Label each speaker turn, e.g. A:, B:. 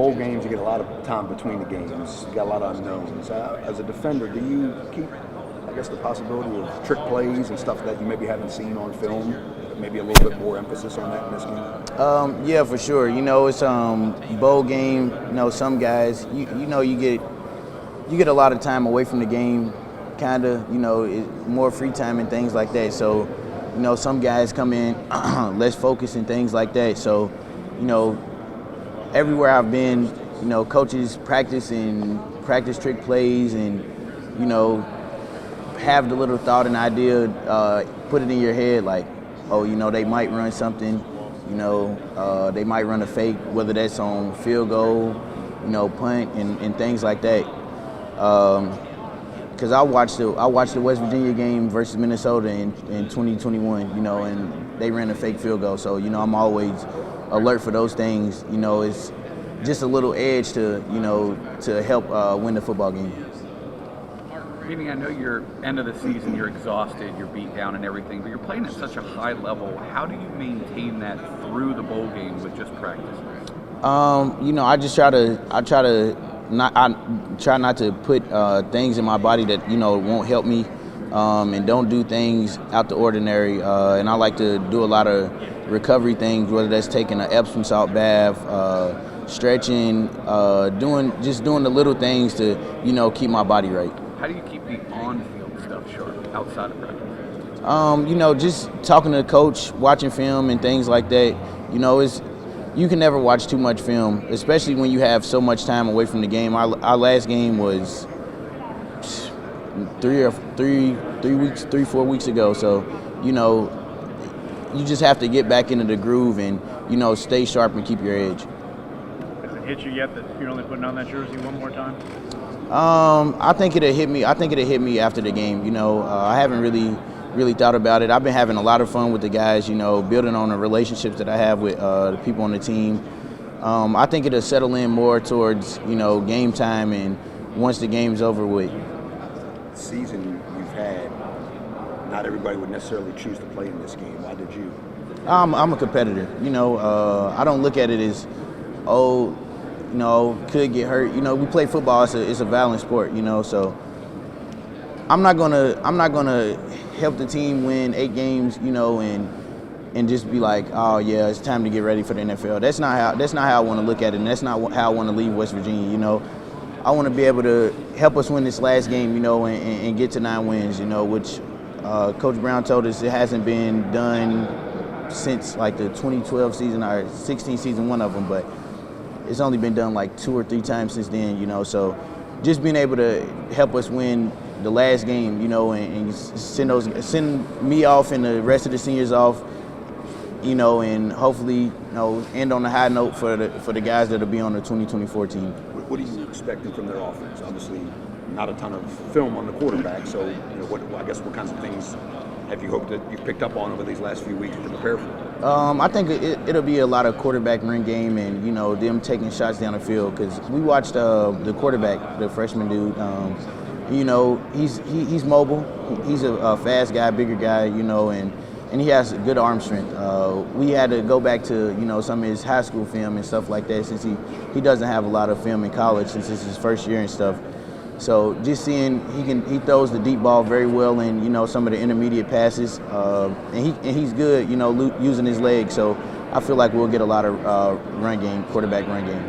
A: bowl games, you get a lot of time between the games. You got a lot of unknowns. As a defender, do you keep, I guess, the possibility of trick plays and stuff that you maybe haven't seen on film? Maybe a little bit more emphasis on that in this game?
B: Yeah, for sure. It's bowl game. Some guys, you get a lot of time away from the game, kind of, more free time and things like that. So, some guys come in less focused and things like that. So, everywhere I've been, coaches practice trick plays and, have the little thought and idea, put it in your head like, oh, they might run something, they might run a fake, whether that's on field goal, punt and things like that. Because I watched the West Virginia game versus Minnesota in 2021, and they ran a fake field goal. So, I'm always alert for those things. It's just a little edge to help win the football game.
C: Beanie, I know you're end of the season, you're exhausted, you're beat down and everything, but you're playing at such a high level. How do you maintain that through the bowl game with just practice?
B: I try not to put things in my body that won't help me, and don't do things out the ordinary. And I like to do a lot of recovery things, whether that's taking an Epsom salt bath, stretching, doing the little things to keep my body right.
C: How do you keep the on-field stuff sharp outside of practice?
B: Just talking to the coach, watching film and things like that. You can never watch too much film, especially when you have so much time away from the game. Our last game was 4 weeks ago. So, you just have to get back into the groove and, stay sharp and keep your edge.
D: Has it hit you yet that you're only putting on that jersey one more time?
B: I think it'll hit me. I think it'll hit me after the game. I haven't really thought about it. I've been having a lot of fun with the guys. Building on the relationships that I have with the people on the team. I think it'll settle in more towards game time and once the game's over with.
A: Season you've had, not everybody would necessarily choose to play in this game. Why did you?
B: I'm a competitor. I don't look at it as, could get hurt. We play football. It's a violent sport. So I'm not gonna help the team win 8 games. And just be like, oh yeah, it's time to get ready for the NFL. That's not how I want to look at it, and that's not how I want to leave West Virginia. I want to be able to help us win this last game. And get to 9 wins. Which Coach Brown told us it hasn't been done since like the 2012 season or 16 season, one of them, but it's only been done like 2 or 3 times since then, so just being able to help us win the last game, and send me off and the rest of the seniors off, and hopefully, end on a high note for the guys that'll be on the 2024 team.
A: What are you expecting from their offense? Obviously, not a ton of film on the quarterback, so what kinds of things have you hoped that you've picked up on over these last few weeks to prepare for?
B: I think it'll be a lot of quarterback run game and, them taking shots down the field, because we watched the quarterback, the freshman dude. He's mobile. He's a fast guy, bigger guy, and he has good arm strength. We had to go back to, some of his high school film and stuff like that, since he doesn't have a lot of film in college since it's his first year and stuff. So just seeing he throws the deep ball very well in some of the intermediate passes, and he's good using his legs. So I feel like we'll get a lot of quarterback run game.